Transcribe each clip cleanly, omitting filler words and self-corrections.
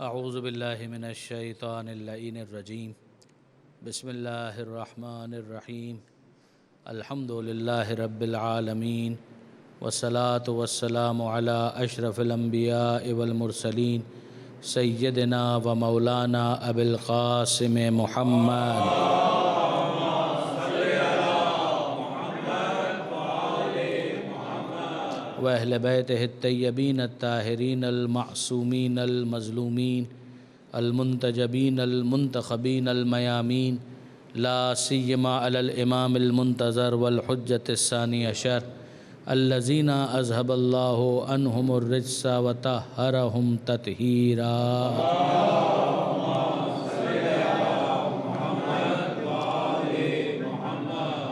اعوذ باللہ من الشیطان اللعین الرجیم بسم اللہ الرحمن الرحیم الحمد للہ رب العالمین والصلاة والسلام علی اشرف الانبیاء والمرسلین سیدنا و مولانا ابی القاسم محمد وأهل بيته الطيبين الطاهرين المعصومين المظلومين المنتجبين المنتخبين الميامين لا سيما على الإمام المنتظر والحجة الثاني عشر الذين أذهب الله عنهم الرجس وطهرهم تطهيرا.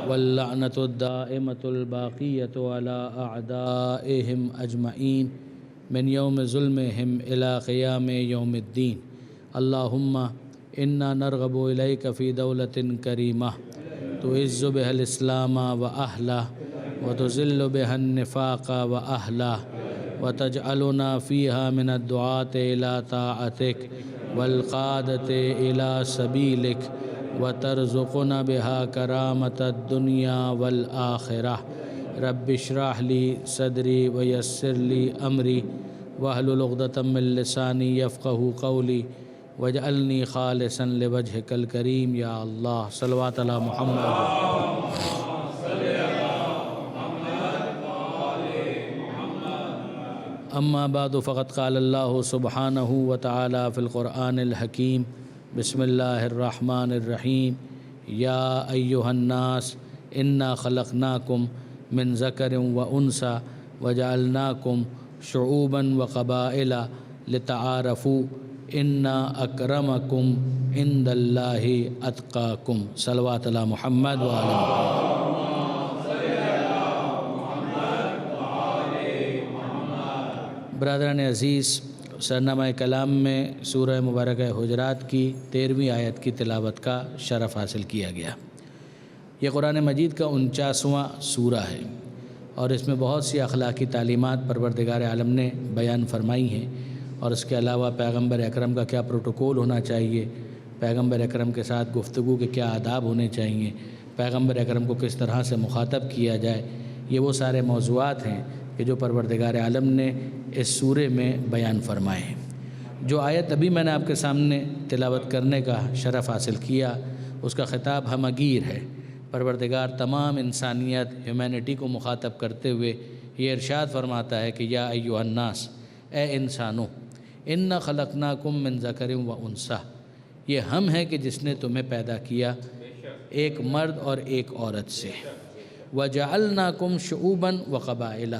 واللعنة الدائمة الباقية على أعدائهم أجمعين من يوم ظلمهم إلى قيام يوم الدين. اللهم إنا نرغب إليك في دولة كريمة تعز بها الإسلام وأهله وتذل بها النفاق وأهله وتجعلنا فيها من الدعاة إلى طاعتك والقادة إلى سبيلك وترزقنا بها كرامة الدنيا والآخرة. رب اشرح لي صدري ويسر لي أمري واحلل عقدة من لساني يفقهوا قولي واجعلني خالصا لوجهك الكريم يا الله. صلوات على محمد. أما بعد فقد قال الله سبحانه وتعالى في القرآن الحكيم بسم الله الرحمن الرحيم يا أيها الناس إنا خلقناكم من ذكر وأنثى وجعلناكم شعوبا وقبائل لتعارفوا إن أكرمكم عند الله أتقاكم. صلوات على محمد وآله. برادران عزیز، سرنامہ کلام میں سورہ مبارکہ حجرات کی 13ویں آیت کی تلاوت کا شرف حاصل کیا گیا. یہ قرآن مجید کا 49واں سورہ ہے اور اس میں بہت سی اخلاقی تعلیمات پروردگار عالم نے بیان فرمائی ہیں، اور اس کے علاوہ پیغمبر اکرم کا کیا پروٹوکول ہونا چاہیے، پیغمبر اکرم کے ساتھ گفتگو کے کیا آداب ہونے چاہیے، پیغمبر اکرم کو کس طرح سے مخاطب کیا جائے، یہ وہ سارے موضوعات ہیں کہ جو پروردگار عالم نے اس سورے میں بیان فرمائے ہیں. جو آیت ابھی میں نے آپ کے سامنے تلاوت کرنے کا شرف حاصل کیا، اس کا خطاب ہمگیر ہے. پروردگار تمام انسانیت ہیومینٹی کو مخاطب کرتے ہوئے یہ ارشاد فرماتا ہے کہ یا ایھا الناس، اے انسانوں، انا خلقناکم من ذکر و انثی، یہ ہم ہیں کہ جس نے تمہیں پیدا کیا ایک مرد اور ایک عورت سے. وجعلناکم شعوبا وقبائل،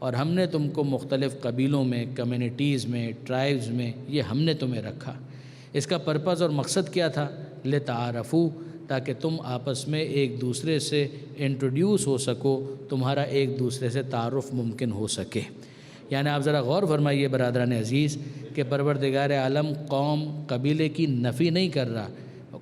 اور ہم نے تم کو مختلف قبیلوں میں، کمیونٹیز میں، ٹرائبز میں یہ ہم نے تمہیں رکھا. اس کا پرپز اور مقصد کیا تھا؟ لتعارفوا، تاکہ تم آپس میں ایک دوسرے سے انٹروڈیوس ہو سکو، تمہارا ایک دوسرے سے تعارف ممکن ہو سکے. یعنی آپ ذرا غور فرمائیے برادران عزیز کہ پروردگار عالم قوم قبیلے کی نفی نہیں کر رہا،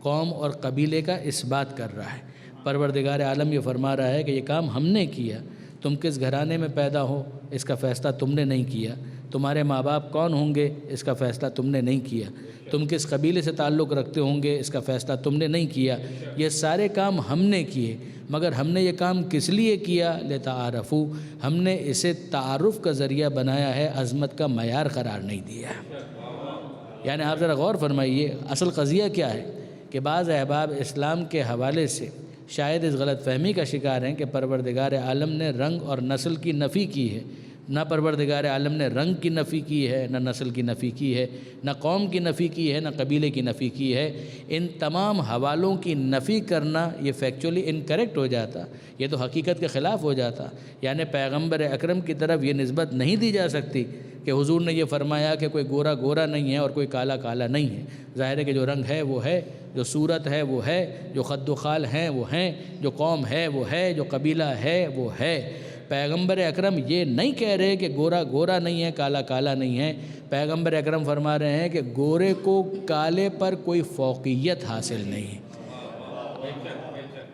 قوم اور قبیلے کا اثبات کر رہا ہے. پروردگار عالم یہ فرما رہا ہے کہ یہ کام ہم نے کیا. تم کس گھرانے میں پیدا ہو اس کا فیصلہ تم نے نہیں کیا، تمہارے ماں باپ کون ہوں گے اس کا فیصلہ تم نے نہیں کیا، تم کس قبیلے سے تعلق رکھتے ہوں گے اس کا فیصلہ تم نے نہیں کیا. یہ سارے کام ہم نے کیے، مگر ہم نے یہ کام کس لیے کیا؟ لتعارفوا، ہم نے اسے تعارف کا ذریعہ بنایا ہے، عظمت کا معیار قرار نہیں دیا. یعنی آپ ذرا غور فرمائیے اصل قضیہ کیا ہے کہ بعض احباب اسلام کے حوالے سے شاید اس غلط فہمی کا شکار ہیں کہ پروردگار عالم نے رنگ اور نسل کی نفی کی ہے. نہ پروردگار عالم نے رنگ کی نفی کی ہے، نہ نسل کی نفی کی ہے، نہ قوم کی نفی کی ہے، نہ قبیلے کی نفی کی ہے. ان تمام حوالوں کی نفی کرنا یہ فیکچولی انکریکٹ ہو جاتا، یہ تو حقیقت کے خلاف ہو جاتا. یعنی پیغمبر اکرم کی طرف یہ نسبت نہیں دی جا سکتی کہ حضور نے یہ فرمایا کہ کوئی گورا گورا نہیں ہے اور کوئی کالا کالا نہیں ہے. ظاہر ہے کہ جو رنگ ہے وہ ہے، جو صورت ہے وہ ہے، جو خد و خال ہیں وہ ہیں، جو قوم ہے وہ ہے، جو قبیلہ ہے وہ ہے. پیغمبر اکرم یہ نہیں کہہ رہے کہ گورا گورا نہیں ہے، کالا کالا نہیں ہے. پیغمبر اکرم فرما رہے ہیں کہ گورے کو کالے پر کوئی فوقیت حاصل نہیں.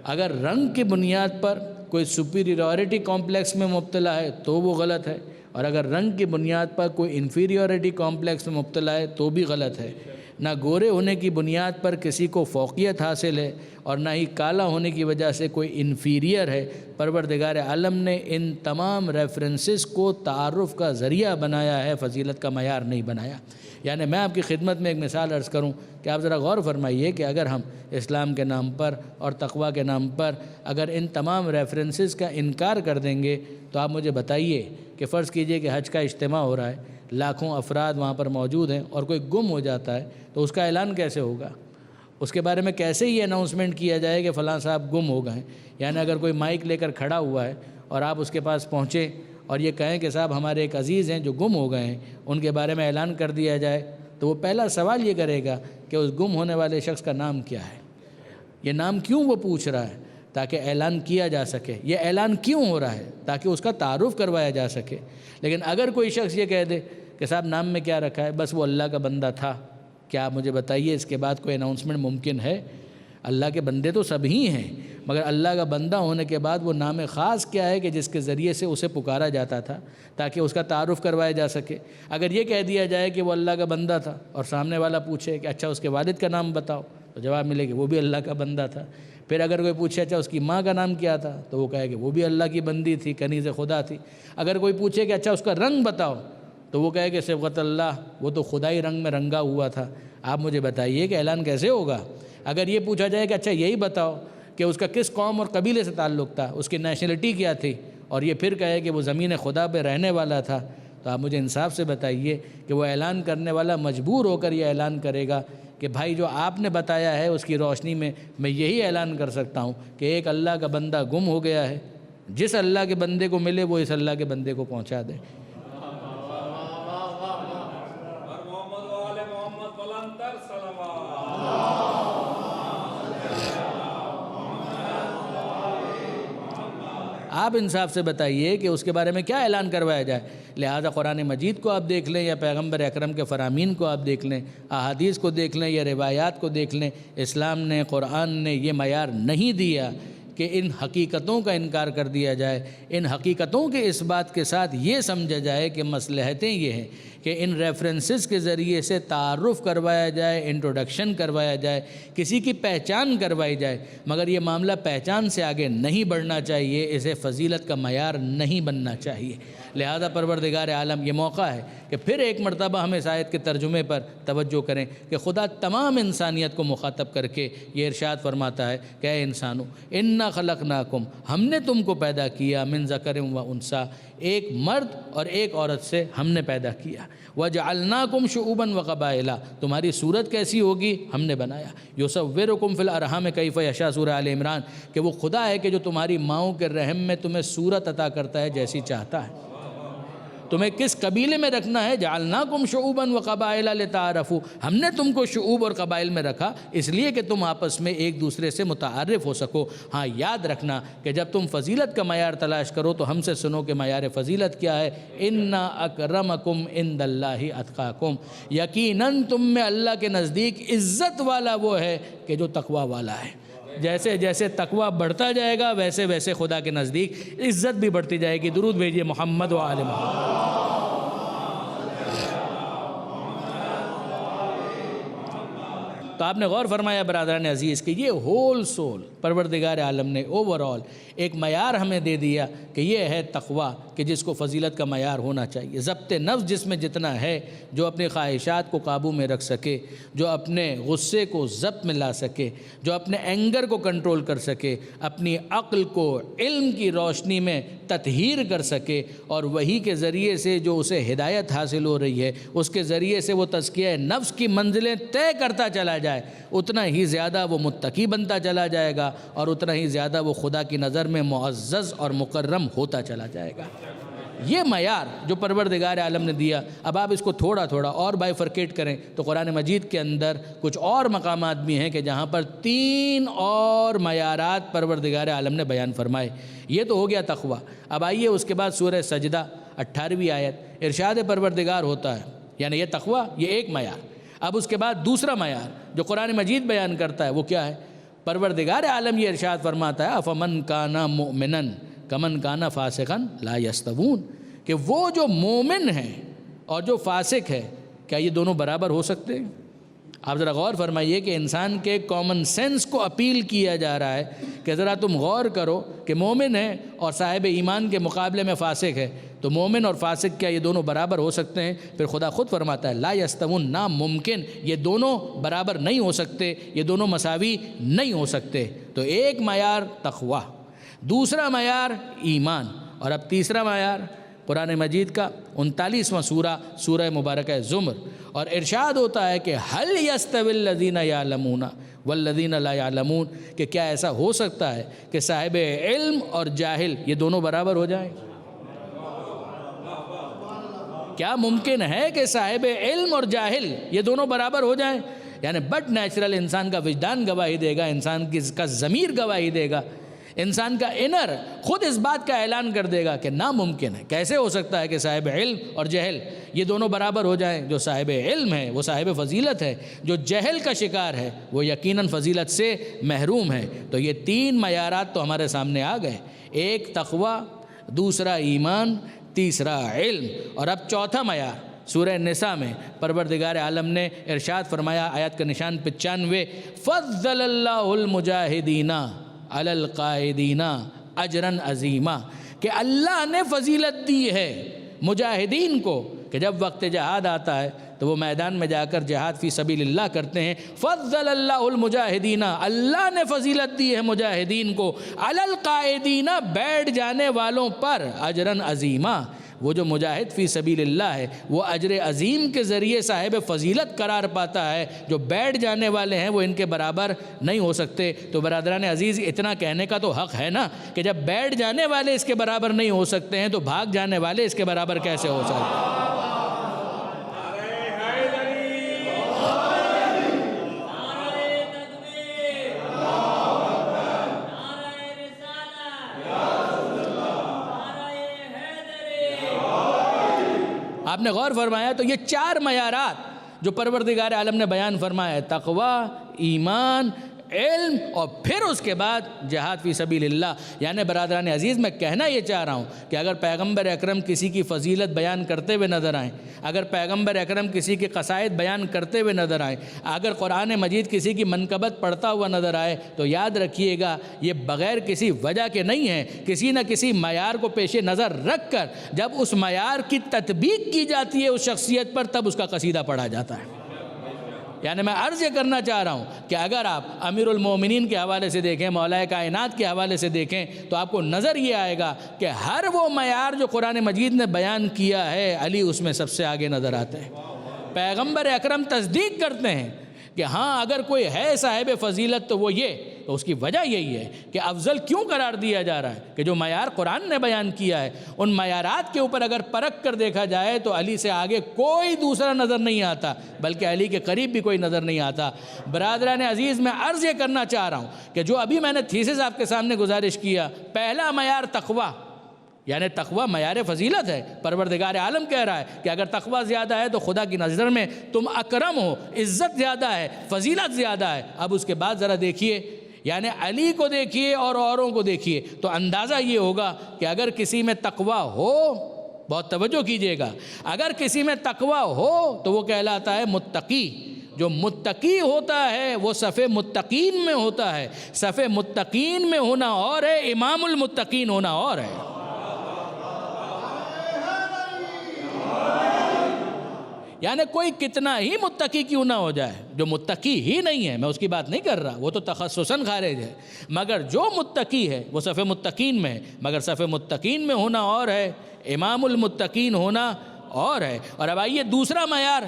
اگر رنگ کی بنیاد پر کوئی سپیریورٹی کمپلیکس میں مبتلا ہے تو وہ غلط ہے، اور اگر رنگ کی بنیاد پر کوئی انفیریورٹی کمپلیکس میں مبتلا ہے تو بھی غلط ہے۔ نہ گورے ہونے کی بنیاد پر کسی کو فوقیت حاصل ہے اور نہ ہی کالا ہونے کی وجہ سے کوئی انفیریئر ہے۔ پروردگار عالم نے ان تمام ریفرنسز کو تعارف کا ذریعہ بنایا ہے، فضیلت کا معیار نہیں بنایا۔ یعنی میں آپ کی خدمت میں ایک مثال عرض کروں کہ آپ ذرا غور فرمائیے کہ اگر ہم اسلام کے نام پر اور تقویٰ کے نام پر اگر ان تمام ریفرنسز کا انکار کر دیں گے تو آپ مجھے بتائیے کہ فرض کیجئے کہ حج کا اجتماع ہو رہا ہے، لاکھوں افراد وہاں پر موجود ہیں اور کوئی گم ہو جاتا ہے تو اس کا اعلان کیسے ہوگا؟ اس کے بارے میں کیسے یہ اناؤنسمنٹ کیا جائے کہ فلاں صاحب گم ہو گئے؟ یعنی اگر کوئی مائک لے کر کھڑا ہوا ہے اور آپ اس کے پاس پہنچے اور یہ کہیں کہ صاحب ہمارے ایک عزیز ہیں جو گم ہو گئے ہیں، ان کے بارے میں اعلان کر دیا جائے، تو وہ پہلا سوال یہ کرے گا کہ اس گم ہونے والے شخص کا نام کیا ہے؟ یہ نام کیوں وہ پوچھ رہا ہے؟ تاکہ اعلان کیا جا سکے۔ یہ اعلان کیوں ہو رہا ہے؟ تاکہ اس کا تعارف کروایا جا سکے۔ لیکن اگر کوئی شخص یہ کہہ دے کہ صاحب نام میں کیا رکھا ہے، بس وہ اللہ کا بندہ تھا، کیا آپ مجھے بتائیے اس کے بعد کوئی اناؤنسمنٹ ممکن ہے؟ اللہ کے بندے تو سب ہی ہیں، مگر اللہ کا بندہ ہونے کے بعد وہ نام خاص کیا ہے کہ جس کے ذریعے سے اسے پکارا جاتا تھا تاکہ اس کا تعارف کروایا جا سکے؟ اگر یہ کہہ دیا جائے کہ وہ اللہ کا بندہ تھا اور سامنے والا پوچھے کہ اچھا اس کے والد کا نام بتاؤ، تو جواب ملے کہ وہ بھی اللہ کا بندہ تھا۔ پھر اگر کوئی پوچھے اچھا اس کی ماں کا نام کیا تھا، تو وہ کہے کہ وہ بھی اللہ کی بندی تھی، کنیز خدا تھی۔ اگر کوئی پوچھے کہ اچھا اس کا رنگ بتاؤ، تو وہ کہے کہ صبغت اللہ، وہ تو خدائی رنگ میں رنگا ہوا تھا۔ آپ مجھے بتائیے کہ اعلان کیسے ہوگا؟ اگر یہ پوچھا جائے کہ اچھا یہی بتاؤ کہ اس کا کس قوم اور قبیلے سے تعلق تھا، اس کی نیشنلٹی کیا تھی، اور یہ پھر کہے کہ وہ زمین خدا پہ رہنے والا تھا، تو آپ مجھے انصاف سے بتائیے کہ وہ اعلان کرنے والا مجبور ہو کر یہ اعلان کرے گا کہ بھائی جو آپ نے بتایا ہے اس کی روشنی میں میں یہی اعلان کر سکتا ہوں کہ ایک اللہ کا بندہ گم ہو گیا ہے، جس اللہ کے بندے کو ملے وہ اس اللہ کے بندے کو پہنچا دے۔ آپ انصاف سے بتائیے کہ اس کے بارے میں کیا اعلان کروایا جائے؟ لہذا قرآن مجید کو آپ دیکھ لیں یا پیغمبر اکرم کے فرامین کو آپ دیکھ لیں، احادیث کو دیکھ لیں یا روایات کو دیکھ لیں، اسلام نے، قرآن نے یہ معیار نہیں دیا کہ ان حقیقتوں کا انکار کر دیا جائے۔ ان حقیقتوں کے اس بات کے ساتھ یہ سمجھا جائے کہ مصلحتیں یہ ہیں کہ ان ریفرنسز کے ذریعے سے تعارف کروایا جائے، انٹروڈکشن کروایا جائے، کسی کی پہچان کروائی جائے، مگر یہ معاملہ پہچان سے آگے نہیں بڑھنا چاہیے، اسے فضیلت کا معیار نہیں بننا چاہیے۔ لہذا پروردگار عالم یہ موقع ہے کہ پھر ایک مرتبہ ہم اس آیت کے ترجمے پر توجہ کریں کہ خدا تمام انسانیت کو مخاطب کر کے یہ ارشاد فرماتا ہے کہ اے انسانو انا خلقناکم، ہم نے تم کو پیدا کیا، من ذکر و انثی، ایک مرد اور ایک عورت سے ہم نے پیدا کیا، وجعلناکم شعوبا وقبائل، تمہاری صورت کیسی ہوگی ہم نے بنایا، یصورکم فی الارحام کیف یشاء، سورہ آل عمران، کہ وہ خدا ہے کہ جو تمہاری ماؤں کے رحم میں تمہیں صورت عطا کرتا ہے جیسی چاہتا ہے، تمہیں کس قبیلے میں رکھنا ہے، جعلناکم شعوبا وقبائل لتعارفوا، ہم نے تم کو شعوب اور قبائل میں رکھا اس لیے کہ تم آپس میں ایک دوسرے سے متعارف ہو سکو۔ ہاں یاد رکھنا کہ جب تم فضیلت کا معیار تلاش کرو تو ہم سے سنو کہ معیار فضیلت کیا ہے، انا اکرمکم عند اللہ اتقاکم، یقیناً تم میں اللہ کے نزدیک عزت والا وہ ہے کہ جو تقوی والا ہے۔ جیسے جیسے تقوی بڑھتا جائے گا ویسے ویسے خدا کے نزدیک عزت بھی بڑھتی جائے گی۔ درود بھیجیے محمد و آل محمد۔ تو آپ نے غور فرمایا برادران عزیز کہ یہ ہول سول پروردگار عالم نے اوورآل ایک معیار ہمیں دے دیا کہ یہ ہے تقوی، کہ جس کو فضیلت کا معیار ہونا چاہیے۔ ضبط نفس جس میں جتنا ہے، جو اپنی خواہشات کو قابو میں رکھ سکے، جو اپنے غصے کو ضبط میں لا سکے، جو اپنے اینگر کو کنٹرول کر سکے، اپنی عقل کو علم کی روشنی میں تطہیر کر سکے، اور وہی کے ذریعے سے جو اسے ہدایت حاصل ہو رہی ہے اس کے ذریعے سے وہ تزکیہ نفس کی منزلیں طے کرتا چلا جائے، اتنا ہی زیادہ وہ متقی بنتا چلا جائے گا اور اتنا ہی زیادہ وہ خدا کی نظر میں معزز اور مکرم ہوتا چلا جائے گا۔ یہ معیار جو پروردگار عالم نے دیا، اب آپ اس کو تھوڑا تھوڑا اور بائیفرکیٹ کریں تو قرآن مجید کے اندر کچھ اور مقامات بھی ہیں کہ جہاں پر 3 اور معیارات پروردگار عالم نے بیان فرمائے۔ یہ تو ہو گیا تقوی۔ اب آئیے اس کے بعد سورہ سجدہ 18ویں آیت، ارشاد پروردگار ہوتا ہے، یعنی یہ تقوی، یہ ایک معیار۔ اب اس کے بعد دوسرا معیار جو قرآن مجید بیان کرتا ہے وہ کیا ہے؟ پروردگار عالم یہ ارشاد فرماتا ہے افمن کان مؤمنا کمن کان فاسقا لا یستوون، کہ وہ جو مومن ہے اور جو فاسق ہے کیا یہ دونوں برابر ہو سکتے ہیں؟ آپ ذرا غور فرمائیے کہ انسان کے کامن سینس کو اپیل کیا جا رہا ہے کہ ذرا تم غور کرو کہ مومن ہے اور صاحب ایمان کے مقابلے میں فاسق ہے، تو مومن اور فاسق کیا یہ دونوں برابر ہو سکتے ہیں؟ پھر خدا خود فرماتا ہے لا یستوون، ناممکن، یہ دونوں برابر نہیں ہو سکتے، یہ دونوں مساوی نہیں ہو سکتے۔ تو ایک معیار تقویٰ، دوسرا معیار ایمان، اور اب تیسرا معیار قرآن مجید کا 39واں سورہ مبارکہ زمر، اور ارشاد ہوتا ہے کہ هل يستوي الذين يعلمون والذين لا يعلمون، کہ کیا ایسا ہو سکتا ہے کہ صاحب علم اور جاہل یہ دونوں برابر ہو جائیں؟ کیا ممکن ہے کہ صاحب علم اور جاہل یہ دونوں برابر ہو جائیں؟ یعنی بٹ نیچرل انسان کا وجدان گواہی دے گا، انسان کا ضمیر گواہی دے گا، انسان کا انر خود اس بات کا اعلان کر دے گا کہ ناممکن ہے۔ کیسے ہو سکتا ہے کہ صاحب علم اور جہل یہ دونوں برابر ہو جائیں؟ جو صاحب علم ہے وہ صاحب فضیلت ہے، جو جہل کا شکار ہے وہ یقیناً فضیلت سے محروم ہے۔ تو یہ تین معیارات تو ہمارے سامنے آ گئے، ایک تقویٰ، دوسرا ایمان، تیسرا علم، اور اب چوتھا معیار سورہ نساء میں پروردگار عالم نے ارشاد فرمایا، آیت کا نشان 95، فضل اللہ المجاہدین علی القائدین اجرا عظیما، کہ اللہ نے فضیلت دی ہے مجاہدین کو کہ جب وقت جہاد آتا ہے تو وہ میدان میں جا کر جہاد فی سبیل اللہ کرتے ہیں۔ فضل اللہ المجاہدین، اللہ نے فضیلت دی ہے مجاہدین کو، علی القائدین، بیٹھ جانے والوں پر، اجرا عظیما، وہ جو مجاہد فی سبیل اللہ ہے وہ اجر عظیم کے ذریعے صاحب فضیلت قرار پاتا ہے، جو بیٹھ جانے والے ہیں وہ ان کے برابر نہیں ہو سکتے۔ تو برادران عزیز، اتنا کہنے کا تو حق ہے نا کہ جب بیٹھ جانے والے اس کے برابر نہیں ہو سکتے ہیں تو بھاگ جانے والے اس کے برابر کیسے ہو سکتے ہیں؟ آپ نے غور فرمایا تو یہ چار معیارات جو پروردگار عالم نے بیان فرمایا ہے، تقویٰ، ایمان، علم، اور پھر اس کے بعد جہاد فی سبیل اللہ۔ یعنی برادران عزیز، میں کہنا یہ چاہ رہا ہوں کہ اگر پیغمبر اکرم کسی کی فضیلت بیان کرتے ہوئے نظر آئیں، اگر پیغمبر اکرم کسی کی قصائد بیان کرتے ہوئے نظر آئیں، اگر قرآن مجید کسی کی منقبت پڑھتا ہوا نظر آئے، تو یاد رکھیے گا یہ بغیر کسی وجہ کے نہیں ہے، کسی نہ کسی معیار کو پیش نظر رکھ کر جب اس معیار کی تطبیق کی جاتی ہے اس شخصیت پر، تب اس کا قصیدہ پڑھا جاتا ہے۔ یعنی میں عرض یہ کرنا چاہ رہا ہوں کہ اگر آپ امیر المومنین کے حوالے سے دیکھیں، مولا کائنات کے حوالے سے دیکھیں، تو آپ کو نظر یہ آئے گا کہ ہر وہ معیار جو قرآن مجید نے بیان کیا ہے، علی اس میں سب سے آگے نظر آتے ہیں۔ پیغمبر اکرم تصدیق کرتے ہیں کہ ہاں اگر کوئی ہے صاحب فضیلت تو وہ یہ، تو اس کی وجہ یہی ہے کہ افضل کیوں قرار دیا جا رہا ہے کہ جو معیار قرآن نے بیان کیا ہے ان معیارات کے اوپر اگر پرکھ کر دیکھا جائے تو علی سے آگے کوئی دوسرا نظر نہیں آتا، بلکہ علی کے قریب بھی کوئی نظر نہیں آتا۔ برادران عزیز، میں عرض یہ کرنا چاہ رہا ہوں کہ جو ابھی میں نے تھیسس آپ کے سامنے گزارش کیا، پہلا معیار تقویٰ، یعنی تقویٰ معیار فضیلت ہے۔ پروردگار عالم کہہ رہا ہے کہ اگر تقویٰ زیادہ ہے تو خدا کی نظر میں تم اکرم ہو، عزت زیادہ ہے، فضیلت زیادہ ہے۔ اب اس کے بعد ذرا دیکھیے، یعنی علی کو دیکھیے اور اوروں کو دیکھیے تو اندازہ یہ ہوگا کہ اگر کسی میں تقویٰ ہو، بہت توجہ کیجئے گا، اگر کسی میں تقویٰ ہو تو وہ کہلاتا ہے متقی۔ جو متقی ہوتا ہے وہ صف متقین میں ہوتا ہے، صف متقین میں ہونا اور ہے، امام المتقین ہونا اور ہے۔ یعنی کوئی کتنا ہی متقی کیوں نہ ہو جائے، جو متقی ہی نہیں ہے، میں اس کی بات نہیں کر رہا، وہ تو تخصصاً خارج ہے، مگر جو متقی ہے وہ صف متقین میں ہے، مگر صف متقین میں ہونا اور ہے، امام المتقین ہونا اور ہے۔ اور اب آئیے دوسرا معیار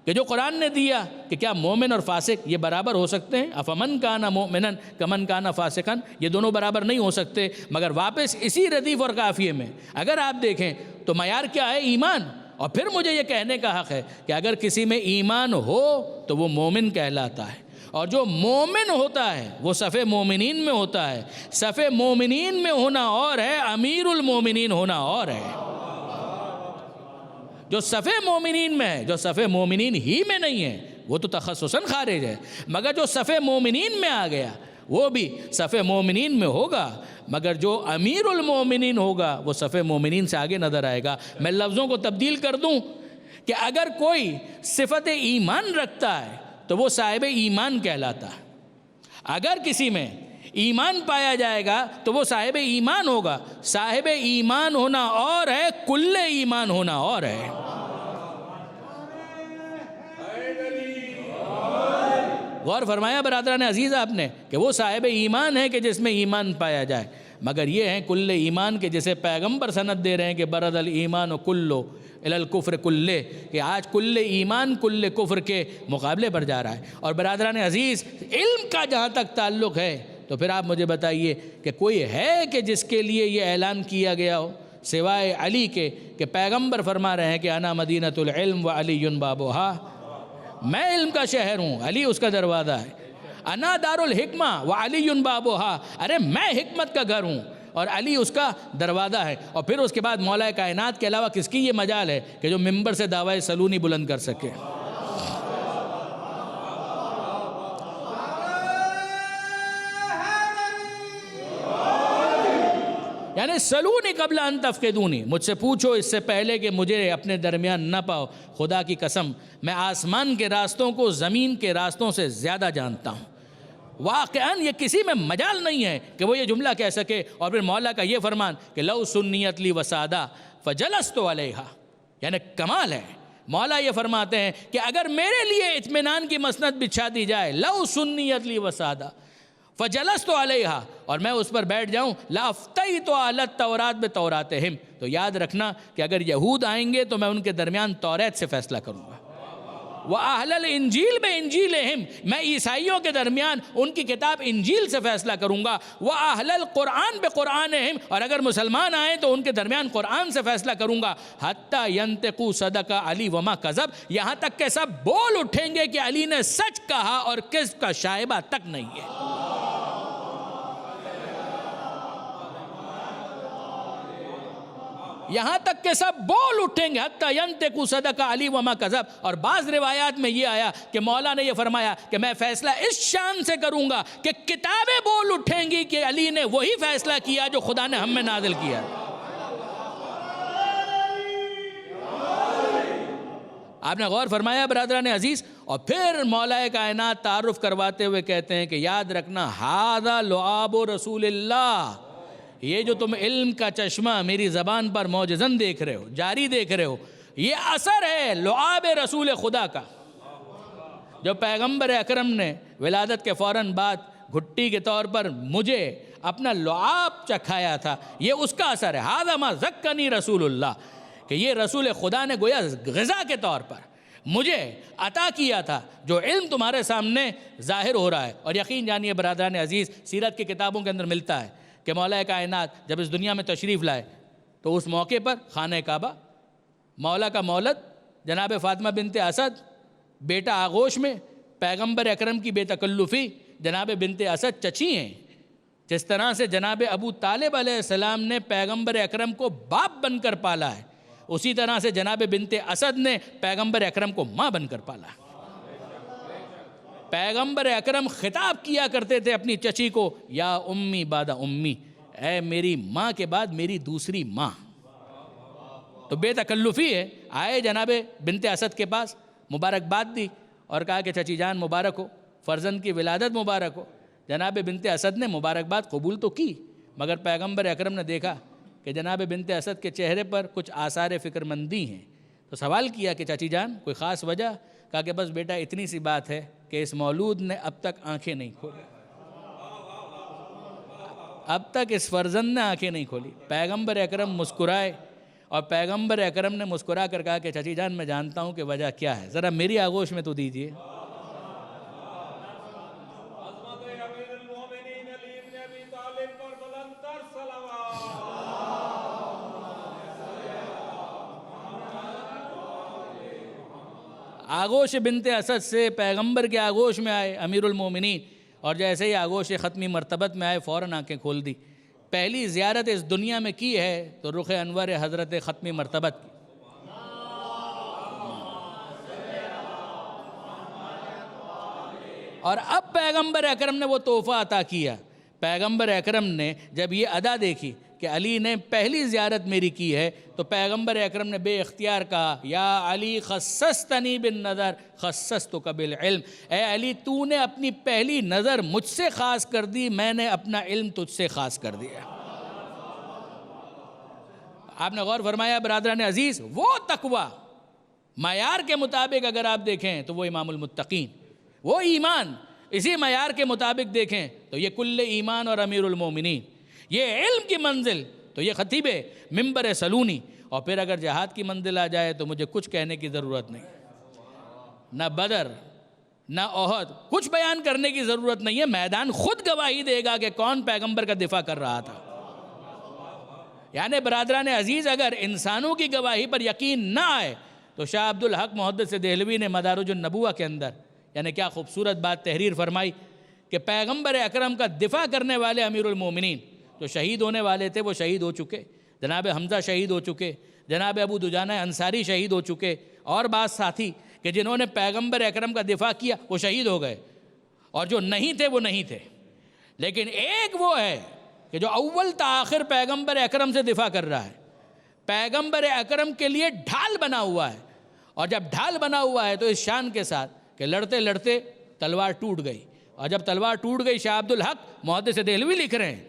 کہ جو قرآن نے دیا کہ کیا مومن اور فاسق یہ برابر ہو سکتے ہیں؟ افمن کان مومنا کمن کان فاسقا، یہ دونوں برابر نہیں ہو سکتے، مگر واپس اسی ردیف اور قافیے میں اگر آپ دیکھیں تو معیار کیا ہے؟ ایمان۔ اور پھر مجھے یہ کہنے کا حق ہے کہ اگر کسی میں ایمان ہو تو وہ مومن کہلاتا ہے، اور جو مومن ہوتا ہے وہ صف مومنین میں ہوتا ہے۔ صف مومنین میں ہونا اور ہے، امیر المومنین ہونا اور ہے۔ جو صف مومنین میں ہے، جو صف مومنین ہی میں نہیں ہے، وہ تو تخصصاً خارج ہے، مگر جو صف مومنین میں آ گیا وہ بھی صف مومنین میں ہوگا، مگر جو امیر المومنین ہوگا وہ صف مومنین سے آگے نظر آئے گا۔ میں لفظوں کو تبدیل کر دوں کہ اگر کوئی صفت ایمان رکھتا ہے تو وہ صاحب ایمان کہلاتا ہے، اگر کسی میں ایمان پایا جائے گا تو وہ صاحب ایمان ہوگا۔ صاحب ایمان ہونا اور ہے، کل ایمان ہونا اور ہے۔ غور فرمایا برادران عزیز آپ نے کہ وہ صاحب ایمان ہے کہ جس میں ایمان پایا جائے، مگر یہ ہیں کل ایمان کے جسے پیغمبر سند دے رہے ہیں کہ برد الایمان کلو الی الکفر کلے، کہ آج کل ایمان کل کفر کے مقابلے پر جا رہا ہے۔ اور برادران عزیز، علم کا جہاں تک تعلق ہے تو پھر آپ مجھے بتائیے کہ کوئی ہے کہ جس کے لیے یہ اعلان کیا گیا ہو سوائے علی کے، کہ پیغمبر فرما رہے ہیں کہ انا مدینۃ العلم وعلی بابھا، میں علم کا شہر ہوں، علی اس کا دروازہ ہے۔ انا دار الحکمہ وعلی بابھا، ارے میں حکمت کا گھر ہوں اور علی اس کا دروازہ ہے۔ اور پھر اس کے بعد مولا کائنات کے علاوہ کس کی یہ مجال ہے کہ جو ممبر سے دعوی سلونی بلند کر سکے؟ یعنی سلونی قبل ان تفقدونی، مجھ سے پوچھو اس سے پہلے کہ مجھے اپنے درمیان نہ پاؤ۔ خدا کی قسم میں آسمان کے راستوں کو زمین کے راستوں سے زیادہ جانتا ہوں۔ واقعاً یہ کسی میں مجال نہیں ہے کہ وہ یہ جملہ کہہ سکے اور پھر مولا کا یہ فرمان کہ لو سنیت لی وسادہ فجلست علیہا، یعنی کمال ہے۔ مولا یہ فرماتے ہیں کہ اگر میرے لیے اطمینان کی مسند بچھا دی جائے، لو سنیت لی وسادہ فجلست علیہا، اور میں اس پر بیٹھ جاؤں، لافتیت علی التوراۃ بتوراتہم، تو یاد رکھنا کہ اگر یہود آئیں گے تو میں ان کے درمیان توریت سے فیصلہ کروں گا، وَأَهْلَ الْإِنْجِيلِ بِإِنْجِيلِهِمْ، میں عیسائیوں کے درمیان ان کی کتاب انجیل سے فیصلہ کروں گا، وَأَهْلَ الْقُرْآنِ بِقُرْآنِهِمْ، اور اگر مسلمان آئیں تو ان کے درمیان قرآن سے فیصلہ کروں گا، حَتَّى يَنْتِقُوا صَدَقَ عَلِي وَمَا كَذَبَ، یہاں تک کہ سب بول اٹھیں گے کہ علی نے سچ کہا اور کذب کا شائبہ تک نہیں ہے۔ یہاں تک کہ سب بول اٹھیں گے، حتی ینطقوا صدق علی وما کذب۔ اور بعض روایات میں یہ آیا کہ مولا نے یہ فرمایا کہ میں فیصلہ اس شان سے کروں گا کہ کتابیں بول اٹھیں گی کہ علی نے وہی فیصلہ کیا جو خدا نے ہم میں نازل کیا۔ آپ نے غور فرمایا برادران عزیز؟ اور پھر مولا کائنات تعارف کرواتے ہوئے کہتے ہیں کہ یاد رکھنا، ھذا لعاب رسول اللہ، یہ جو تم علم کا چشمہ میری زبان پر معجزن دیکھ رہے ہو، جاری دیکھ رہے ہو، یہ اثر ہے لعاب رسول خدا کا، جو پیغمبر اکرم نے ولادت کے فوراً بعد گھٹی کے طور پر مجھے اپنا لعاب چکھایا تھا، یہ اس کا اثر ہے۔ ھذا ما زکانی رسول اللہ، کہ یہ رسول خدا نے گویا غذا کے طور پر مجھے عطا کیا تھا، جو علم تمہارے سامنے ظاہر ہو رہا ہے۔ اور یقین جانیے برادران عزیز، سیرت کی کتابوں کے اندر ملتا ہے کہ مولا کائنات جب اس دنیا میں تشریف لائے تو اس موقع پر خانہ کعبہ، مولا کا مولد جناب فاطمہ بنت اسد، بیٹا آغوش میں پیغمبر اکرم کی بے تکلفی جناب بنت اسد چچی ہیں، جس طرح سے جناب ابو طالب علیہ السلام نے پیغمبر اکرم کو باپ بن کر پالا ہے، اسی طرح سے جناب بنت اسد نے پیغمبر اکرم کو ماں بن کر پالا ہے۔ پیغمبر اکرم خطاب کیا کرتے تھے اپنی چچی کو، یا امی بعد امی، اے میری ماں کے بعد میری دوسری ماں۔ تو بے تکلفی ہے، آئے جناب بنت اسد کے پاس، مبارکباد دی اور کہا کہ چچی جان مبارک ہو، فرزند کی ولادت مبارک ہو۔ جناب بنت اسد نے مبارکباد قبول تو کی، مگر پیغمبر اکرم نے دیکھا کہ جناب بنت اسد کے چہرے پر کچھ آثار فکر مندی ہیں، تو سوال کیا کہ چاچی جان کوئی خاص وجہ؟ کہا کہ بس بیٹا اتنی سی بات ہے کہ اس مولود نے اب تک آنکھیں نہیں کھولی، اب تک اس فرزند نے آنکھیں نہیں کھولی۔ پیغمبر اکرم مسکرائے اور پیغمبر اکرم نے مسکرا کر کہا کہ چچی جان میں جانتا ہوں کہ وجہ کیا ہے، ذرا میری آغوش میں تو دیجئے۔ آغوش بنت اسد سے پیغمبر کے آغوش میں آئے امیر المومنین، اور جیسے ہی آغوش ختمی مرتبت میں آئے فوراً آنکھیں کھول دی۔ پہلی زیارت اس دنیا میں کی ہے تو رخ انور حضرت ختمی مرتبت کی۔ اور اب پیغمبر اکرم نے وہ تحفہ عطا کیا. پیغمبر اکرم نے جب یہ ادا دیکھی کہ علی نے پہلی زیارت میری کی ہے تو پیغمبر اکرم نے بے اختیار کہا یا علی خصصتنی بالنظر خصصتک بالعلم، اے علی تو نے اپنی پہلی نظر مجھ سے خاص کر دی، میں نے اپنا علم تجھ سے خاص کر دیا. آپ نے غور فرمایا برادران عزیز، وہ تقوی معیار کے مطابق اگر آپ دیکھیں تو وہ امام المتقین، وہ ایمان اسی معیار کے مطابق دیکھیں تو یہ کل ایمان اور امیر المومنین، یہ علم کی منزل تو یہ خطیب منبر سلونی. اور پھر اگر جہاد کی منزل آ جائے تو مجھے کچھ کہنے کی ضرورت نہیں، نہ بدر نہ احد کچھ بیان کرنے کی ضرورت نہیں ہے، میدان خود گواہی دے گا کہ کون پیغمبر کا دفاع کر رہا تھا. یعنی برادران عزیز اگر انسانوں کی گواہی پر یقین نہ آئے تو شاہ عبدالحق محدث دہلوی نے مدارج النبوہ کے اندر یعنی کیا خوبصورت بات تحریر فرمائی کہ پیغمبر اکرم کا دفاع کرنے والے امیر المومنین جو شہید ہونے والے تھے وہ شہید ہو چکے، جناب حمزہ شہید ہو چکے، جناب ابو دجانہ انصاری شہید ہو چکے، اور بعض ساتھی کہ جنہوں نے پیغمبر اکرم کا دفاع کیا وہ شہید ہو گئے، اور جو نہیں تھے وہ نہیں تھے. لیکن ایک وہ ہے کہ جو اول تا آخر پیغمبر اکرم سے دفاع کر رہا ہے، پیغمبر اکرم کے لیے ڈھال بنا ہوا ہے. اور جب ڈھال بنا ہوا ہے تو اس شان کے ساتھ کہ لڑتے لڑتے تلوار ٹوٹ گئی، اور جب تلوار ٹوٹ گئی شاہ عبدالحق محدث دہلوی لکھ رہے ہیں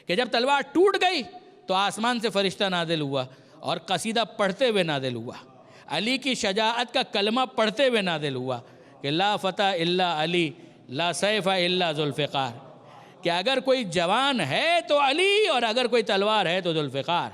کہ جب تلوار ٹوٹ گئی تو آسمان سے فرشتہ نازل ہوا اور قصیدہ پڑھتے ہوئے نازل ہوا، علی کی شجاعت کا کلمہ پڑھتے ہوئے نازل ہوا کہ لا فتح الا علی لا سیف الا ذوالفقار، کہ اگر کوئی جوان ہے تو علی اور اگر کوئی تلوار ہے تو ذوالفقار.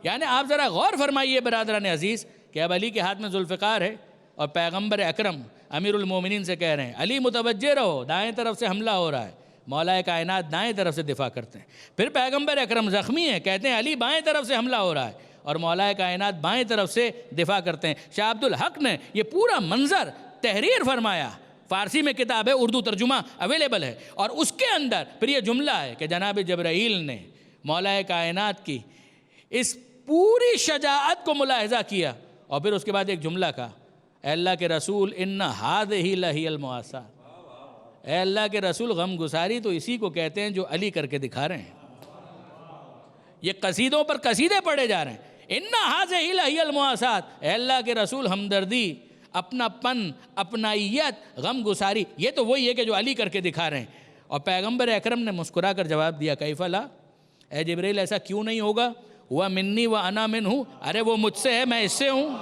یعنی آپ ذرا غور فرمائیے برادران عزیز کہ اب علی کے ہاتھ میں ذوالفقار ہے اور پیغمبر اکرم امیر المومنین سے کہہ رہے ہیں علی متوجہ رہو، دائیں طرف سے حملہ ہو رہا ہے. مولا کائنات دائیں طرف سے دفاع کرتے ہیں. پھر پیغمبر اکرم زخمی ہیں، کہتے ہیں علی بائیں طرف سے حملہ ہو رہا ہے، اور مولا کائنات بائیں طرف سے دفاع کرتے ہیں. شاہ عبدالحق نے یہ پورا منظر تحریر فرمایا، فارسی میں کتاب ہے، اردو ترجمہ اویلیبل ہے، اور اس کے اندر پھر یہ جملہ ہے کہ جناب جبرائیل نے مولا کائنات کی اس پوری شجاعت کو ملاحظہ کیا، اور پھر اس کے بعد ایک جملہ کہا اے اللہ کے رسول ان ہذہ لہی المواسات، اے اللہ کے رسول غم گساری تو اسی کو کہتے ہیں جو علی کر کے دکھا رہے ہیں. یہ قصیدوں پر قصیدے پڑھے جا رہے ہیں، ان ہذہ لہی المواسات، اے اللہ کے رسول ہمدردی، اپنا پن، اپنائیت، غم گساری، یہ تو وہی ہے کہ جو علی کر کے دکھا رہے ہیں. اور پیغمبر اکرم نے مسکرا کر جواب دیا کیف لا، اے جبریل ایسا کیوں نہیں ہوگا، ہوا منی و انا منہ، ارے وہ مجھ سے ہے میں اس سے ہوں.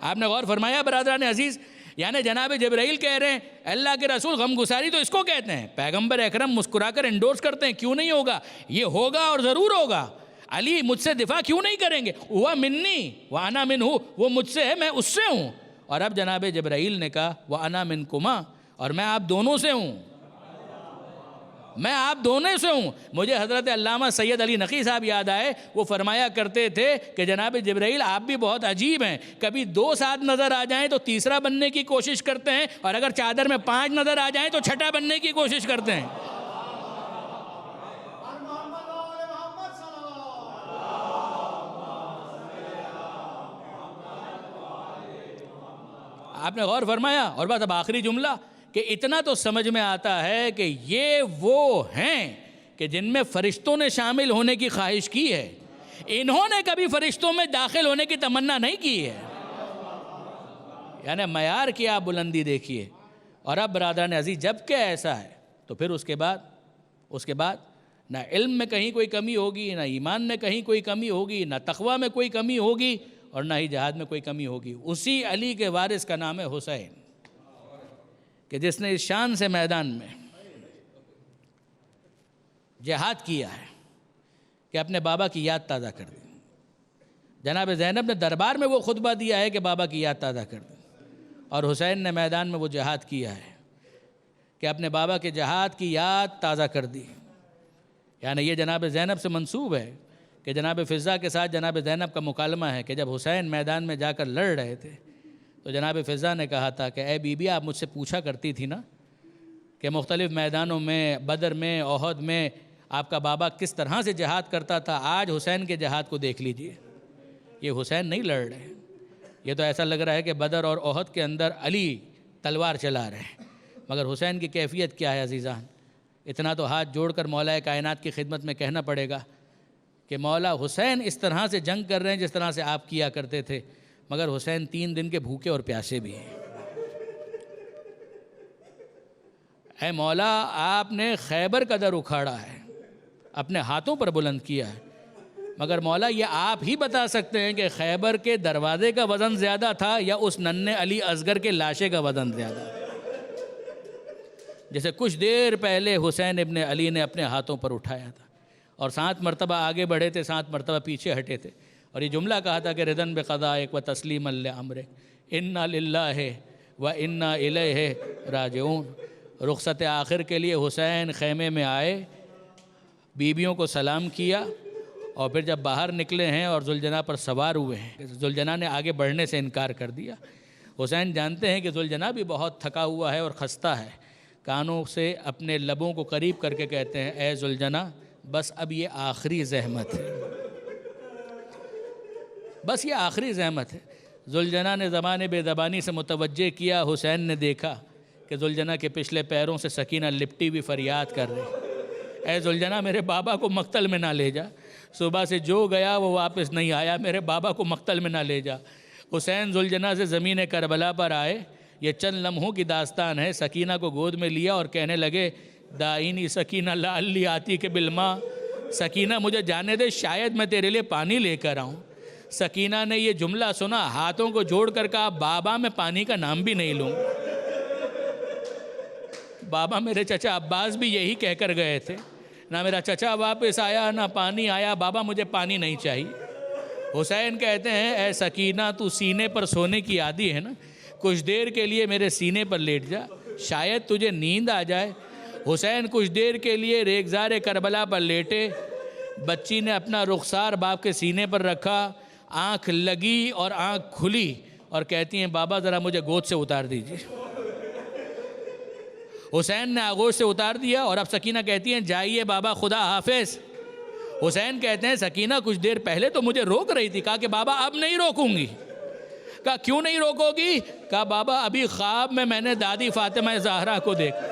آپ نے غور فرمایا برادران عزیز، یعنی جناب جبرائیل کہہ رہے ہیں اللہ کے رسول غم گساری تو اس کو کہتے ہیں، پیغمبر اکرم مسکرا کر انڈورس کرتے ہیں کیوں نہیں ہوگا، یہ ہوگا اور ضرور ہوگا. علی مجھ سے دفاع کیوں نہیں کریں گے، ہوا منی و انا منہ، وہ مجھ سے ہے میں اس سے ہوں. اور اب جناب جبرائیل نے کہا و انا منکما، اور میں آپ دونوں سے ہوں، میں آپ دونوں سے ہوں. مجھے حضرت علامہ سید علی نقی صاحب یاد آئے، وہ فرمایا کرتے تھے کہ جناب جبرائیل آپ بھی بہت عجیب ہیں، کبھی 2 ساتھ نظر آ جائیں تو تیسرا بننے کی کوشش کرتے ہیں، اور اگر چادر میں 5 نظر آ جائیں تو چھٹا بننے کی کوشش کرتے ہیں. آپ نے غور فرمایا. اور بس اب آخری جملہ کہ اتنا تو سمجھ میں آتا ہے کہ یہ وہ ہیں کہ جن میں فرشتوں نے شامل ہونے کی خواہش کی ہے، انہوں نے کبھی فرشتوں میں داخل ہونے کی تمنا نہیں کی ہے. یعنی معیار کی آپ بلندی دیکھیے. اور اب برادران عزیز جب کہ ایسا ہے تو پھر اس کے بعد نہ علم میں کہیں کوئی کمی ہوگی، نہ ایمان میں کہیں کوئی کمی ہوگی، نہ تقوی میں کوئی کمی ہوگی، اور نہ ہی جہاد میں کوئی کمی ہوگی. اسی علی کے وارث کا نام ہے حسین کہ جس نے اس شان سے میدان میں جہاد کیا ہے کہ اپنے بابا کی یاد تازہ کر دی. جناب زینب نے دربار میں وہ خطبہ دیا ہے کہ بابا کی یاد تازہ کر دی، اور حسین نے میدان میں وہ جہاد کیا ہے کہ اپنے بابا کے جہاد کی یاد تازہ کر دی. یعنی یہ جناب زینب سے منسوب ہے کہ جناب فضہ کے ساتھ جناب زینب کا مکالمہ ہے کہ جب حسین میدان میں جا کر لڑ رہے تھے تو جناب فضہ نے کہا تھا کہ اے بی بی آپ مجھ سے پوچھا کرتی تھی نا کہ مختلف میدانوں میں، بدر میں، احد میں آپ کا بابا کس طرح سے جہاد کرتا تھا. آج حسین کے جہاد کو دیکھ لیجئے، یہ حسین نہیں لڑ رہے، یہ تو ایسا لگ رہا ہے کہ بدر اور احد کے اندر علی تلوار چلا رہے ہیں، مگر حسین کی کیفیت کیا ہے عزیزان؟ اتنا تو ہاتھ جوڑ کر مولا کائنات کی خدمت میں کہنا پڑے گا کہ مولا حسین اس طرح سے جنگ کر رہے ہیں جس طرح سے آپ کیا کرتے تھے، مگر حسین 3 دن کے بھوکے اور پیاسے بھی ہیں۔ اے مولا، آپ نے خیبر کا در اکھاڑا ہے، اپنے ہاتھوں پر بلند کیا ہے، مگر مولا یہ آپ ہی بتا سکتے ہیں کہ خیبر کے دروازے کا وزن زیادہ تھا یا اس ننھے علی اصغر کے لاشے کا وزن زیادہ؟ جیسے کچھ دیر پہلے حسین ابن علی نے اپنے ہاتھوں پر اٹھایا تھا اور 7 مرتبہ آگے بڑھے تھے، 7 مرتبہ پیچھے ہٹے تھے، اور یہ جملہ کہا تھا کہ رضن بقضائک و تسلیما لامرک، انا للہ و انا الیہ راجعون۔ رخصت آخر کے لیے حسین خیمے میں آئے، بیویوں کو سلام کیا، اور پھر جب باہر نکلے ہیں اور ذوالجناح پر سوار ہوئے ہیں، ذوالجناح نے آگے بڑھنے سے انکار کر دیا۔ حسین جانتے ہیں کہ ذوالجناح بھی بہت تھکا ہوا ہے اور خستہ ہے، کانوں سے اپنے لبوں کو قریب کر کے کہتے ہیں، اے ذوالجناح بس اب یہ آخری زحمت ہے، بس یہ آخری زحمت ہے۔ ذوالجناح نے زبان بے زبانی سے متوجہ کیا، حسین نے دیکھا کہ ذوالجناح کے پچھلے پیروں سے سکینہ لپٹی ہوئی فریاد کر رہی، اے ذوالجناح میرے بابا کو مقتل میں نہ لے جا، صبح سے جو گیا وہ واپس نہیں آیا، میرے بابا کو مقتل میں نہ لے جا۔ حسین ذوالجناح سے زمین کربلا پر آئے، یہ چند لمحوں کی داستان ہے، سکینہ کو گود میں لیا اور کہنے لگے، دائنی سکینہ لعلی آتی کے بالماء، سکینہ مجھے جانے دے، شاید میں تیرے لیے پانی لے کر آؤں۔ سکینہ نے یہ جملہ سنا، ہاتھوں کو جوڑ کر کہا، بابا میں پانی کا نام بھی نہیں لوں۔ بابا میرے چچا عباس بھی یہی کہہ کر گئے تھے، نہ میرا چچا واپس آیا نہ پانی آیا، بابا مجھے پانی نہیں چاہیے۔ حسین کہتے ہیں، اے سکینہ تو سینے پر سونے کی عادی ہے نا، کچھ دیر کے لیے میرے سینے پر لیٹ جا، شاید تجھے نیند آ جائے۔ حسین کچھ دیر کے لیے ریگزار کربلا پر لیٹے، بچی نے اپنا رخسار باپ کے سینے پر رکھا، آنکھ لگی اور آنکھ کھلی اور کہتی ہیں، بابا ذرا مجھے گود سے اتار دیجیے۔ حسین نے آغوش سے اتار دیا، اور اب سکینہ کہتی ہیں، جائیے بابا خدا حافظ۔ حسین کہتے ہیں، سکینہ کچھ دیر پہلے تو مجھے روک رہی تھی، کہا کہ بابا اب نہیں روکوں گی۔ کہا کیوں نہیں روکو گی؟ کہا بابا ابھی خواب میں نے دادی فاطمہ زہرا کو دیکھا،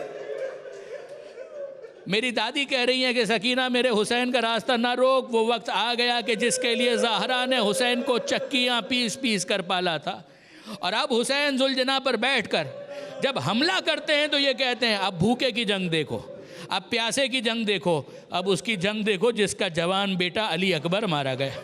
میری دادی کہہ رہی ہیں کہ سکینہ میرے حسین کا راستہ نہ روک، وہ وقت آ گیا کہ جس کے لیے زہرا نے حسین کو چکیاں پیس پیس کر پالا تھا۔ اور اب حسین ذوالجناح پر بیٹھ کر جب حملہ کرتے ہیں تو یہ کہتے ہیں، اب بھوکے کی جنگ دیکھو، اب پیاسے کی جنگ دیکھو، اب اس کی جنگ دیکھو جس کا جوان بیٹا علی اکبر مارا گیا،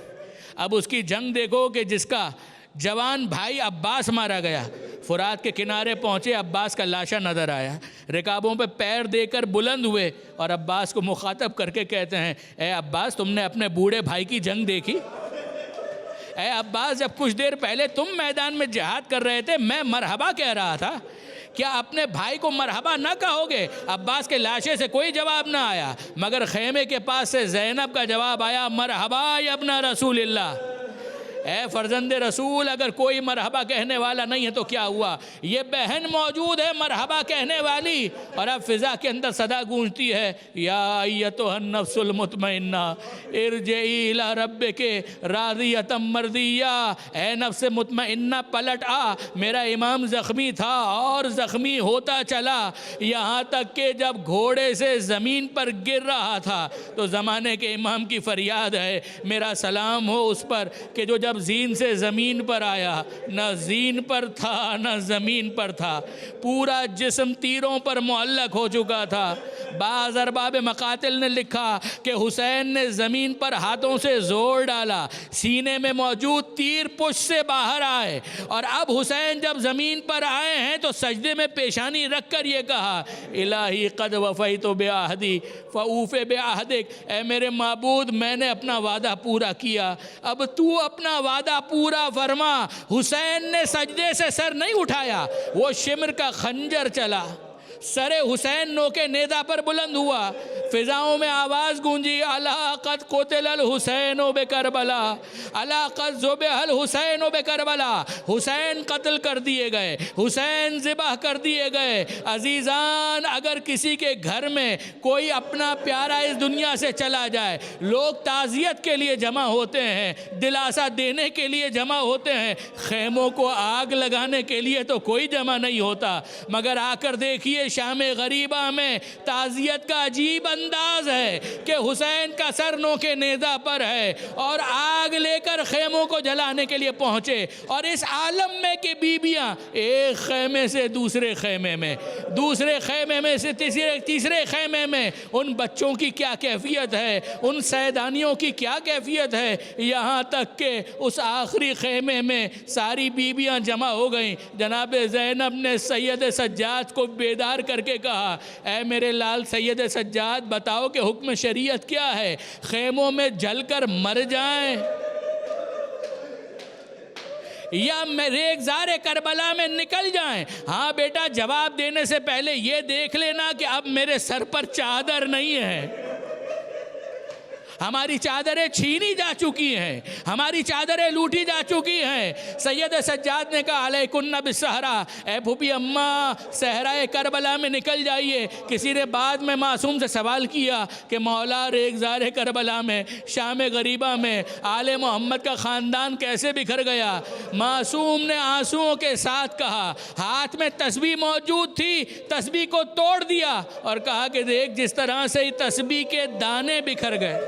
اب اس کی جنگ دیکھو کہ جس کا جوان بھائی عباس مارا گیا۔ فرات کے کنارے پہنچے، عباس کا لاشا نظر آیا، رکابوں پہ پیر دے کر بلند ہوئے اور عباس کو مخاطب کر کے کہتے ہیں، اے عباس تم نے اپنے بوڑھے بھائی کی جنگ دیکھی؟ اے عباس جب کچھ دیر پہلے تم میدان میں جہاد کر رہے تھے، میں مرحبا کہہ رہا تھا، کیا اپنے بھائی کو مرحبا نہ کہو گے؟ عباس کے لاشے سے کوئی جواب نہ آیا، مگر خیمے کے پاس سے زینب کا جواب آیا، مرحبا یا ابن رسول اللہ، اے فرزند رسول، اگر کوئی مرحبا کہنے والا نہیں ہے تو کیا ہوا؟ یہ بہن موجود ہے مرحبا کہنے والی، اور اب فضا کے اندر صدا گونجتی ہے، یا ایتھا النفس المطمئنہ ارجعی الی ربک راضیۃ مرضیہ، اے نفس مطمئنہ پلٹ آ، میرا امام زخمی تھا اور زخمی ہوتا چلا، یہاں تک کہ جب گھوڑے سے زمین پر گر رہا تھا تو زمانے کے امام کی فریاد ہے، میرا سلام ہو اس پر کہ جو جب زین سے زمین پر آیا، نہ زین پر تھا نہ زمین پر تھا، پورا جسم تیروں پر معلق ہو چکا تھا۔ بعض ارباب مقاتل نے لکھا کہ حسین نے زمین پر ہاتھوں سے زور ڈالا، سینے میں موجود تیر پشت سے باہر آئے، اور اب حسین جب زمین پر آئے ہیں تو سجدے میں پیشانی رکھ کر یہ کہا، الہی قد وفیت بعہدی فاوف بعہدک، اے میرے معبود میں نے اپنا وعدہ پورا کیا، اب تو اپنا وعدہ پورا فرما۔ حسین نے سجدے سے سر نہیں اٹھایا، وہ شمر کا خنجر چلا، سر حسین نوکے نیزہ پر بلند ہوا، فضاؤں میں آواز گونجی، الا قد قتل الحسین بکربلا، الا قد ذبح الحسین بکربلا، حسین قتل کر دیے گئے، حسین ذبح کر دیے گئے۔ عزیزان، اگر کسی کے گھر میں کوئی اپنا پیارا اس دنیا سے چلا جائے، لوگ تعزیت کے لیے جمع ہوتے ہیں، دلاسا دینے کے لیے جمع ہوتے ہیں، خیموں کو آگ لگانے کے لیے تو کوئی جمع نہیں ہوتا۔ مگر آ کر دیکھیے شام غریبہ میں تعزیت کا عجیب انداز ہے کہ حسین کا سر نوکے نیزہ پر ہے اور آگ لے کر خیموں کو جلانے کے لیے پہنچے، اور اس عالم میں کہ بیویاں ایک خیمے سے دوسرے خیمے میں، دوسرے خیمے میں سے تیسرے خیمے میں، ان بچوں کی کیا کیفیت ہے، ان سیدانیوں کی کیا کیفیت ہے، یہاں تک کہ اس آخری خیمے میں ساری بیویاں جمع ہو گئیں۔ جناب زینب نے سید سجاد کو بیدار کر کے کہا، اے میرے لال سید سجاد، بتاؤ کہ حکم شریعت کیا ہے، خیموں میں جل کر مر جائیں یا ریگزار کربلا میں نکل جائیں؟ ہاں بیٹا، جواب دینے سے پہلے یہ دیکھ لینا کہ اب میرے سر پر چادر نہیں ہے، ہماری چادریں چھینی جا چکی ہیں، ہماری چادریں لوٹی جا چکی ہیں۔ سید سجاد نے کہا، علیکن بالصحرا، اے پھوپھی اماں صحرائے کربلا میں نکل جائیے۔ کسی نے بعد میں معصوم سے سوال کیا کہ مولا، ریگزار کربلا میں، شام غریبہ میں آل محمد کا خاندان کیسے بکھر گیا؟ معصوم نے آنسوؤں کے ساتھ کہا، ہاتھ میں تسبیح موجود تھی، تسبیح کو توڑ دیا اور کہا کہ دیکھ، جس طرح سے تسبیح کے دانے بکھر گئے،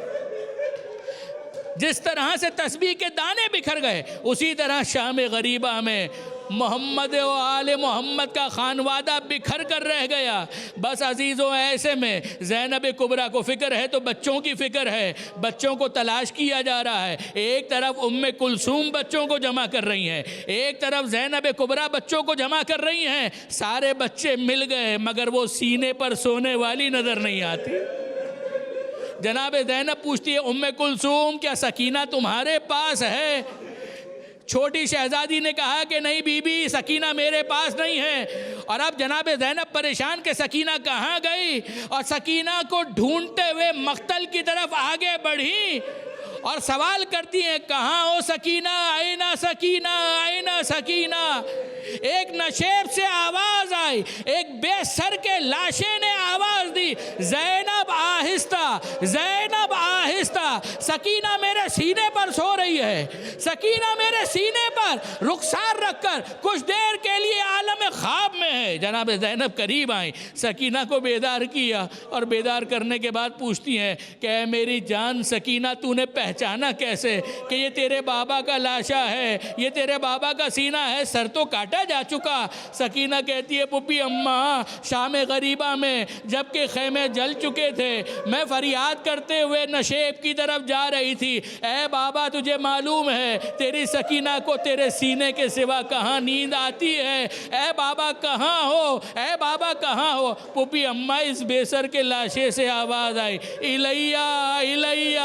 جس طرح سے تسبیح کے دانے بکھر گئے، اسی طرح شام غریبہ میں محمد و آل محمد کا خانوادہ بکھر کر رہ گیا۔ بس عزیزوں، ایسے میں زینب کبریٰ کو فکر ہے تو بچوں کی فکر ہے، بچوں کو تلاش کیا جا رہا ہے۔ ایک طرف ام کلثوم بچوں کو جمع کر رہی ہیں، ایک طرف زینب کبریٰ بچوں کو جمع کر رہی ہیں۔ سارے بچے مل گئے مگر وہ سینے پر سونے والی نظر نہیں آتی۔ جناب زینب پوچھتی ہے، ام کلثوم، کیا سکینہ تمہارے پاس ہے؟ چھوٹی شہزادی نے کہا کہ نہیں بی بی، سکینہ میرے پاس نہیں ہے۔ اور اب جناب زینب پریشان کہ سکینہ کہاں گئی، اور سکینہ کو ڈھونڈتے ہوئے مقتل کی طرف آگے بڑھی اور سوال کرتی ہیں، کہاں ہو سکینہ؟ آئینہ سکینہ، آئینہ سکینہ؟ ایک نشیب سے آواز آئی، ایک بے سر کے لاشے نے آواز دی، زینب آہستہ، زینب آہستہ، سکینہ میرے سینے پر سو رہی ہے، سکینہ میرے سینے پر رخسار رکھ کر کچھ دیر کے لیے عالم خواب میں ہے۔ جناب زینب قریب آئیں، سکینہ کو بیدار کیا، اور بیدار کرنے کے بعد پوچھتی ہیں کہ اے میری جان سکینہ، تو نے پہچانا کیسے کہ یہ تیرے بابا کا لاشا ہے، یہ تیرے بابا کا سینہ ہے؟ سر تو کاٹا جا چکا۔ سکینہ کہتی ہے، پھوپھی اماں، شام غریبہ میں جب کہ خیمے جل چکے تھے، میں فریاد کرتے ہوئے نشیب کی طرف جا رہی تھی، اے بابا تجھے معلوم ہے تیری سکینہ کو تیرے سینے کے سوا کہاں نیند آتی ہے، اے بابا کہاں ہو، اے بابا کہاں ہو؟ پھوپھی اماں اس بے سر کے لاشے سے آواز آئی، الیہ الیہ،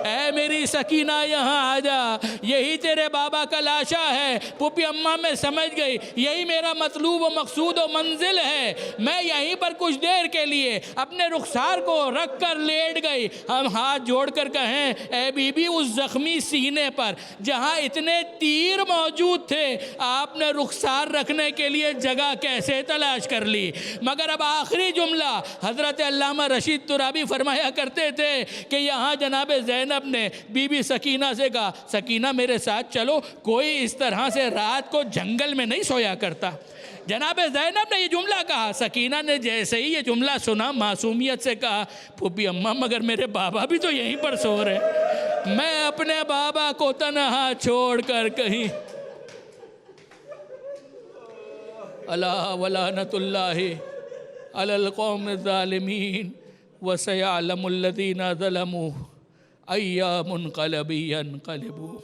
اے میری سکینہ یہاں آ جا، یہی تیرے بابا کا لاشا ہے۔ پھوپھی اماں میں سمجھ گئی یہی میرا مطلوب و مقصود و منزل ہے، میں یہیں پر کچھ دیر کے لیے اپنے رخسار کو رکھ کر لیٹ گئی۔ ہم ہاتھ جوڑ کر کہیں، اے بی بی، اس زخمی سینے پر جہاں اتنے تیر موجود تھے آپ نے رخسار رکھنے کے لیے جگہ کیسے تلاش کر لی؟ مگر اب آخری جملہ حضرت علامہ رشید ترابی فرمایا کرتے تھے کہ یہاں جناب زینب نے بی بی سکینہ سے کہا، سکینہ میرے ساتھ چلو، کوئی اس طرح سے رات کو جنگل میں نہیں سویا کرتا۔ جناب زینب نے یہ جملہ کہا، سکینہ نے جیسے ہی یہ جملہ سنا معصومیت سے کہا، پھوپھی اماں مگر میرے بابا بھی تو یہیں پر سو رہے، میں اپنے بابا کو تنہا چھوڑ کر کہیں۔ الا ولعنۃ اللہ علی القوم الظالمین وسیعلم الذین ظلموا ای منقلب ینقلبون۔